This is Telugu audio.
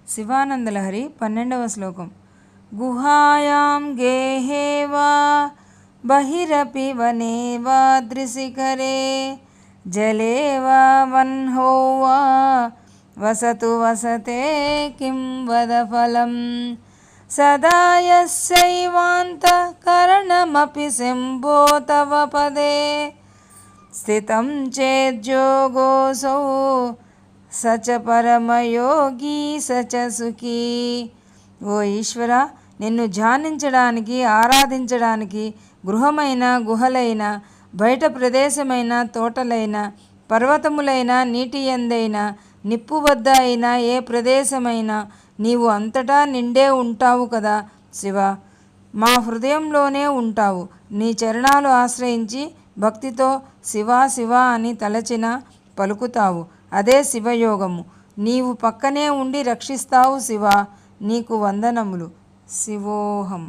శివానందలహరి 12వ శ్లోకం. గుహాయాం గేహే వా బహిరపి వనే వా దృశిఖరే జలే వా వన్హో వా వసతు వసతే కిం వద ఫలం సదా యస్యైవాంతఃకరణమపి శంభో తవ పదే స్థితం చేద్యోగోऽసౌ సచ పరమయోగి సచ సుఖీ. ఓ ఈశ్వర, నిన్ను ధ్యానించడానికి, ఆరాధించడానికి గృహమైన, గుహలైన, బయట ప్రదేశమైన, తోటలైన, పర్వతములైన, నీటి యందైన, నిప్పు వద్ద అయినా, ఏ ప్రదేశమైనా నీవు అంతటా నిండే ఉంటావు కదా శివ. మా హృదయంలోనే ఉంటావు. నీ చరణాలు ఆశ్రయించి భక్తితో శివా శివ అని తలచిన పలుకుతావు. అదే శివయోగము. నీవు పక్కనే ఉండి రక్షిస్తావు శివ. నీకు వందనములు. శివోహం.